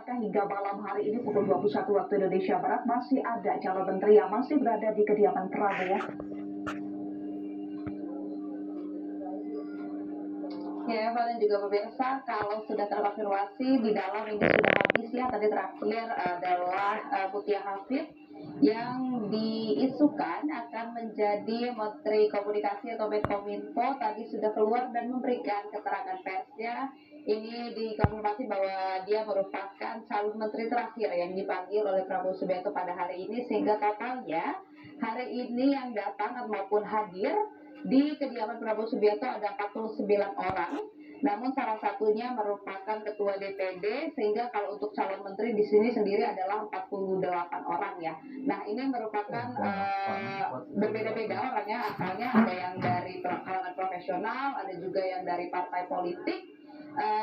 apakah hingga malam hari ini pukul 21 waktu Indonesia Barat masih ada calon menteri yang masih berada di kediaman Prabowo? Ya, Eva dan juga pemirsa, kalau sudah terkonfirmasi di dalam ini sudah habis ya, tadi terakhir adalah Mutia Hafid yang diisukan akan menjadi Menteri Komunikasi atau Menkominfo tadi sudah keluar dan memberikan keterangan persnya. Ini dikonfirmasi bahwa dia merupakan calon menteri terakhir yang dipanggil oleh Prabowo Subianto pada hari ini, sehingga totalnya hari ini yang datang maupun hadir di kediaman Prabowo Subianto ada 49 orang, namun salah satunya merupakan ketua DPD, sehingga kalau untuk calon menteri di sini sendiri adalah 48 orang ya. Nah, ini merupakan berbeda-beda orangnya, asalnya ada yang dari kalangan profesional, ada juga yang dari partai politik.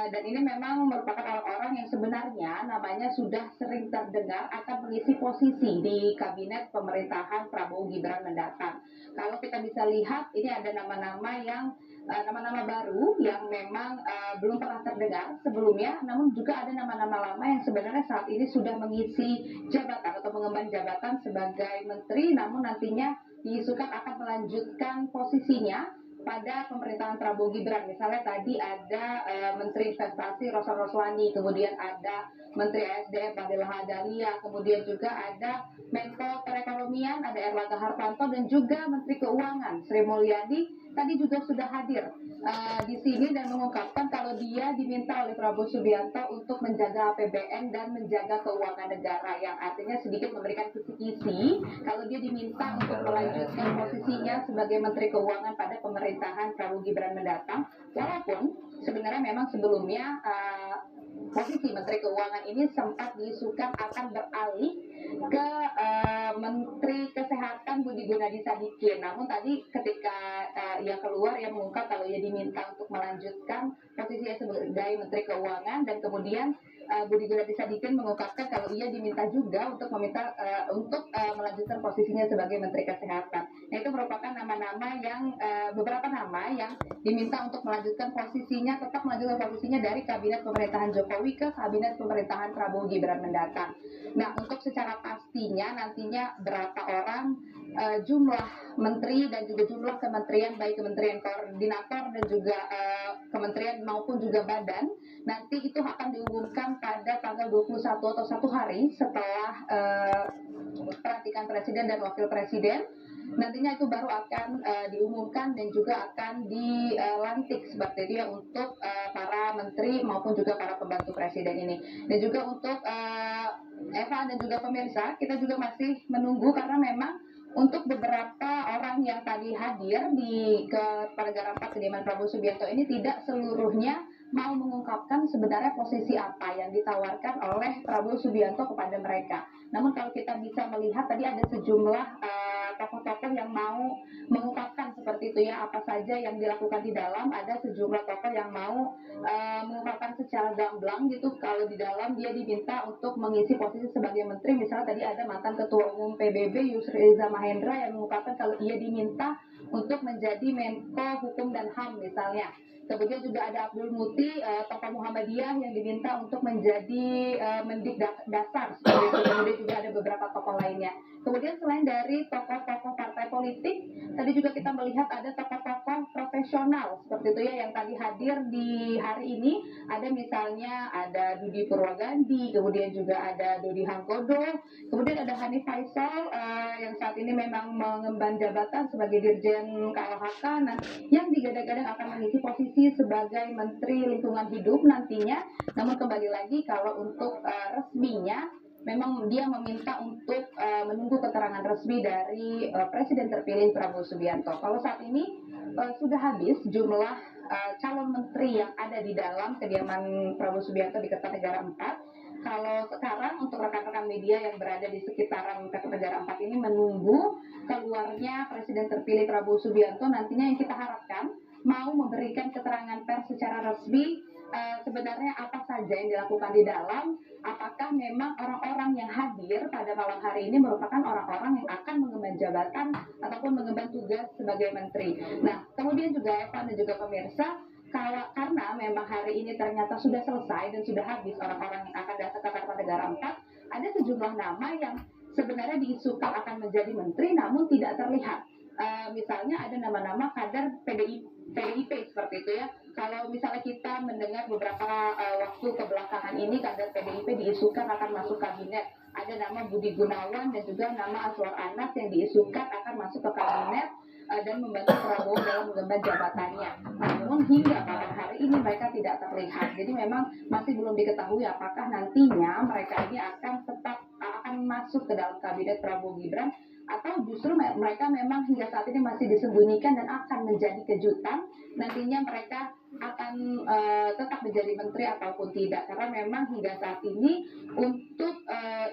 Dan ini memang merupakan orang-orang yang sebenarnya namanya sudah sering terdengar akan mengisi posisi di kabinet pemerintahan Prabowo Gibran mendatang. Kalau kita bisa lihat, ini ada nama-nama yang nama-nama baru yang memang belum pernah terdengar sebelumnya, namun juga ada nama-nama lama yang sebenarnya saat ini sudah mengisi jabatan atau mengemban jabatan sebagai menteri, namun nantinya diisukan akan melanjutkan posisinya pada pemerintahan Prabowo Gibran. Misalnya tadi ada Menteri Investasi Rosan Roslani, kemudian ada Menteri SDM Fadil Hadalia, kemudian juga ada Menko Perekonomian ada Erlangga Hartarto, dan juga Menteri Keuangan Sri Mulyani tadi juga sudah hadir di sini dan mengungkapkan kalau dia diminta oleh Prabowo Subianto untuk menjaga APBN dan menjaga keuangan negara, yang artinya sedikit memberikan kisi-kisi kalau dia diminta untuk melanjutkan posisinya sebagai Menteri Keuangan pada pemerintahan Prabowo Gibran mendatang, walaupun sebenarnya memang sebelumnya posisi Menteri Keuangan ini sempat diisukan akan beralih ke Menteri Kesehatan Budi Gunadi Sadikin. Namun tadi ketika ia keluar, ia mengungkap kalau ia diminta untuk melanjutkan posisinya sebagai Menteri Keuangan, dan kemudian Budi Gunadi Sadikin mengungkapkan kalau ia diminta juga untuk melanjutkan posisinya sebagai Menteri Kesehatan. Nah, itu merupakan nama-nama yang beberapa nama yang diminta untuk melanjutkan posisinya, tetap melanjutkan posisinya dari kabinet pemerintahan Jokowi ke kabinet pemerintahan Prabowo Gibran mendatang. Nah, untuk secara pastinya nantinya berapa orang jumlah menteri dan juga jumlah kementerian, baik kementerian koordinator dan juga kementerian maupun juga badan, nanti itu akan diumumkan pada tanggal 21 atau 1 hari setelah pelantikan presiden dan wakil presiden. Nantinya itu baru akan diumumkan dan juga akan dilantik seperti itu ya untuk para menteri maupun juga para pembantu presiden ini. Dan juga untuk Eva dan juga pemirsa, kita juga masih menunggu karena memang untuk beberapa orang yang tadi hadir di Kepanegara 4 kediaman Prabowo Subianto ini tidak seluruhnya mau mengungkapkan sebenarnya posisi apa yang ditawarkan oleh Prabowo Subianto kepada mereka. Namun kalau kita bisa melihat tadi ada sejumlah tokoh-tokoh yang mau mengungkapkan seperti itu ya, apa saja yang dilakukan di dalam. Ada sejumlah tokoh yang mau mengungkapkan secara gamblang gitu kalau di dalam dia diminta untuk mengisi posisi sebagai menteri. Misalnya tadi ada mantan ketua umum PBB Yusril Iza Mahendra yang mengungkapkan kalau ia diminta untuk menjadi Menko Hukum dan HAM misalnya. Kemudian juga ada Abdul Muti, tokoh Muhammadiyah yang diminta untuk menjadi Mendik Dasar. Kemudian juga ada beberapa tokoh lainnya. Kemudian selain dari tokoh-tokoh partai politik, tadi juga kita melihat ada tokoh-tokoh profesional seperti itu ya yang tadi hadir di hari ini. Ada misalnya ada Dudi Purwagandi, kemudian juga ada Dodi Hanggodo, kemudian ada Hanif Faisal yang saat ini memang mengemban jabatan sebagai Dirjen KLHK, yang digadang-gadang akan mengisi posisi sebagai Menteri Lingkungan Hidup nantinya. Namun kembali lagi kalau untuk resminya memang dia meminta untuk menunggu keterangan resmi dari Presiden terpilih Prabowo Subianto. Kalau saat ini sudah habis jumlah calon menteri yang ada di dalam kediaman Prabowo Subianto di Kertanegara 4. Kalau sekarang untuk rekan-rekan media yang berada di sekitaran Kertanegara 4 ini menunggu keluarnya Presiden terpilih Prabowo Subianto, nantinya yang kita harapkan mau memberikan keterangan pers secara resmi sebenarnya apa saja yang dilakukan di dalam, apakah memang orang-orang yang hadir pada malam hari ini merupakan orang-orang yang akan mengemban jabatan ataupun mengemban tugas sebagai menteri. Nah, kemudian juga Evan dan juga pemirsa, karena memang hari ini ternyata sudah selesai dan sudah habis orang-orang yang akan datang ke negara 4, ada sejumlah nama yang sebenarnya diisukan akan menjadi menteri namun tidak terlihat. Misalnya ada nama-nama kader PDIP seperti itu ya. Kalau misalnya kita mendengar beberapa waktu kebelakangan ini kader PDIP diisukan akan masuk kabinet. Ada nama Budi Gunawan dan juga nama Azwar Anas yang diisukan akan masuk ke kabinet dan membantu Prabowo dalam mengemban jabatannya. Namun hingga pada hari ini mereka tidak terlihat. Jadi memang masih belum diketahui apakah nantinya mereka ini akan tetap akan masuk ke dalam kabinet Prabowo Gibran atau justru mereka memang hingga saat ini masih disembunyikan dan akan menjadi kejutan nantinya mereka akan tetap menjadi menteri ataupun tidak, karena memang hingga saat ini untuk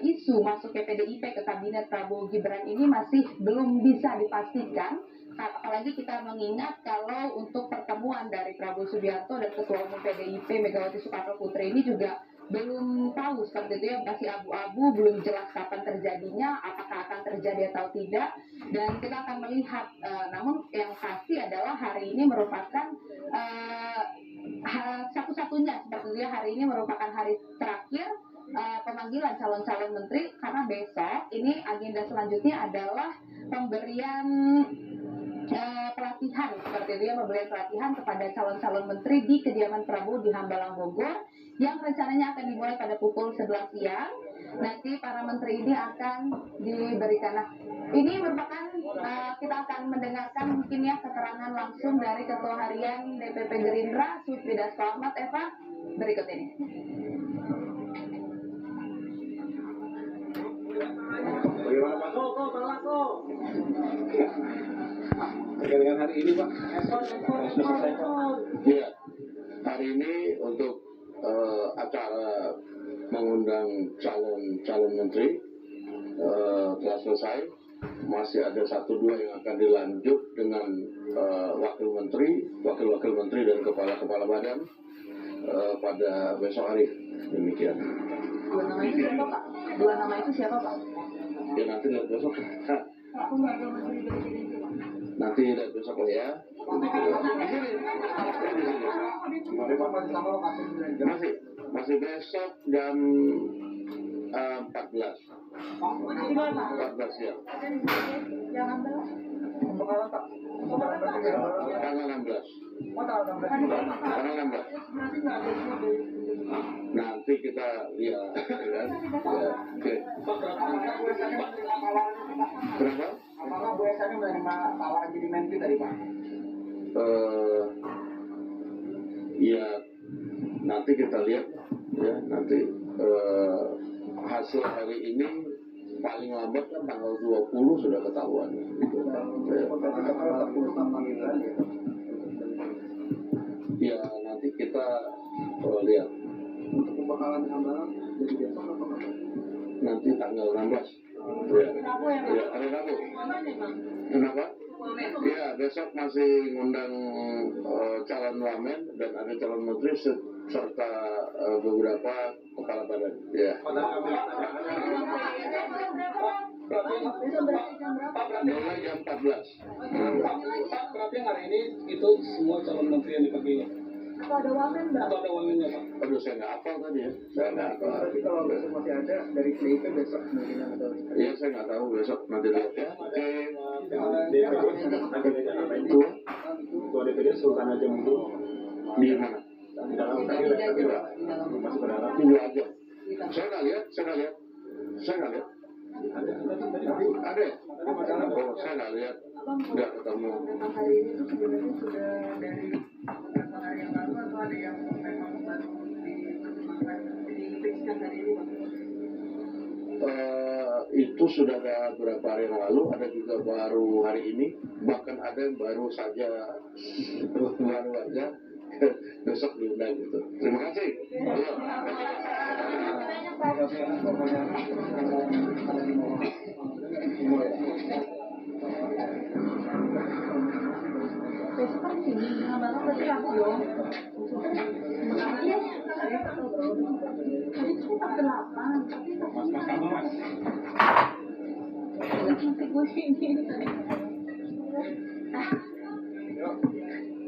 isu masuknya PDIP ke kabinet Prabowo Gibran ini masih belum bisa dipastikan. Apalagi kita mengingat kalau untuk pertemuan dari Prabowo Subianto dan Ketua Umum PDIP Megawati Soekarno Putri ini juga belum tahu seperti itu ya, masih abu-abu, belum jelas kapan terjadinya, apakah akan terjadi atau tidak, dan kita akan melihat. Namun yang pasti adalah hari ini merupakan satu-satunya seperti itu ya, hari ini merupakan hari terakhir pemanggilan calon-calon menteri, karena besok ini agenda selanjutnya adalah pemberian pelatihan seperti itu ya, pemberian pelatihan kepada calon-calon menteri di kediaman Prabowo di Hambalang Bogor yang rencananya akan dimulai pada pukul 11 siang. Nanti para menteri ini akan diberikan. Nah, ini merupakan kita akan mendengarkan mungkin ya keterangan langsung dari Ketua Harian DPP Gerindra Sufmi Dasko Ahmad, Eva, berikut ini. Bagaimana Pak? Terkait dengan hari ini Pak? Ya, hari ini untuk acara mengundang calon menteri telah selesai. Masih ada 1-2 yang akan dilanjut dengan wakil menteri dan kepala badan pada besok hari. Demikian. Dua nama itu siapa Pak? Ya nanti lihat besok. Nanti lihat besok lah ya. Masih besok jam 14 siang. Tanggal 16. Nanti kita lihat kan. Oke. Kenapa? Apakah Bu Esani menerima tawaran jadi menteri tadi Pak? Ya nanti kita lihat ya, nanti hasil hari ini paling lambat kan tanggal 20 sudah ketahuan gitu. Ya nanti kita lihat Untuk pembekalan Hambalang jadi besok atau kapan? nanti tanggal 16 ya, hari Rabu. Kenapa? Ya besok masih ngundang calon wamen dan ada calon menteri serta beberapa kepala badan ya. Mulai jam 14. Pak, berarti hari ini itu semua calon menteri yang dipanggil? Atau ada wamen Mbak? Atau ada wamennya Pak? Aduh saya nggak hafal tadi ya. Saya nggak hafal. Tapi kalau besok masih ada dari PDIP besok mungkin ada. Ya saya nggak tahu, besok nanti lihat ya. Oke. Itu DPD Sultan aja dulu. Di mana? Di dalam tadi masuk ke dalam. Tunggu aja. Saya nggak lihat. Ada ya? Oh, saya nggak lihat. Nggak ketemu. Hari ini tuh sebenarnya sudah dari beberapa hari yang lalu atau ada yang memang baru diperiksa hari ini Pak? Itu sudah ada beberapa hari yang lalu, ada juga baru hari ini, bahkan ada yang baru saja besok diundang gitu. Terima kasih. Besok kan sini, Hambalang berarti Rabu dong. Tadi tuh 48, tapi nanti gue ini.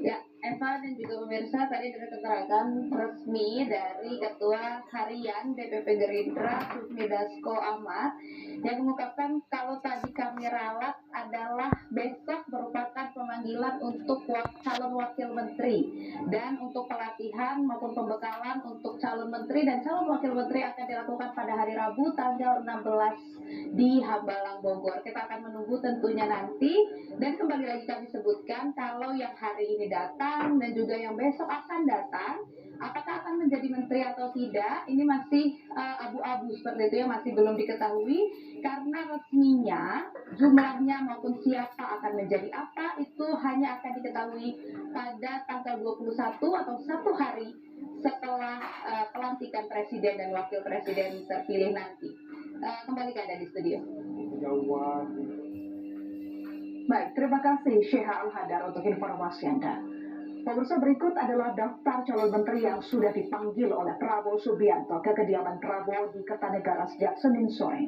Ya, Eva, dan juga pemirsa, tadi dari keterangan resmi dari Ketua Harian DPP Gerindra Sufmi Dasko Ahmad yang mengungkapkan kalau tadi kami ralat adalah besok merupakan pemanggilan untuk calon wakil menteri, dan untuk pelatihan maupun pembekalan untuk calon menteri dan calon wakil menteri akan dilakukan pada hari Rabu tanggal 16 di Hambalang, Bogor. Kita akan menunggu tentunya nanti, dan kembali lagi kami sebutkan kalau yang hari ini datang dan juga yang besok akan datang, apakah akan menjadi menteri atau tidak, ini masih abu-abu seperti itu ya, masih belum diketahui karena resminya jumlahnya maupun siapa akan menjadi apa itu hanya akan diketahui pada tanggal 21 atau satu hari setelah pelantikan presiden dan wakil presiden terpilih nanti. Kembali ke Anda di studio. Baik, terima kasih Syekha Al-Hadar untuk informasi Anda. Pemirsa, berikut adalah daftar calon menteri yang sudah dipanggil oleh Prabowo Subianto ke kediaman Prabowo di Kertanegara sejak Senin sore.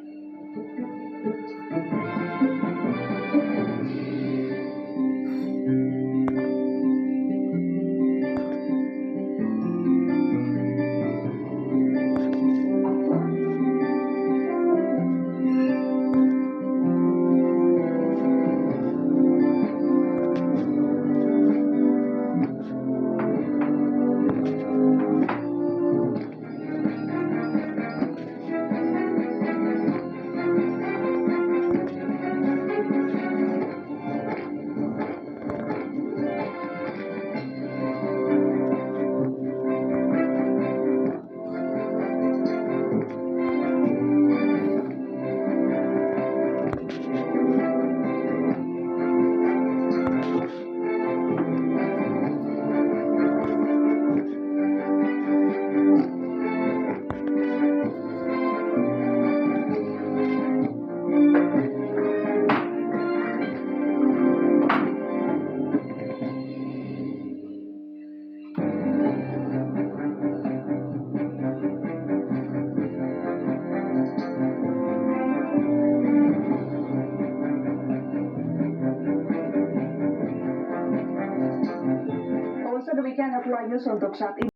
Demikian headline news untuk saat ini.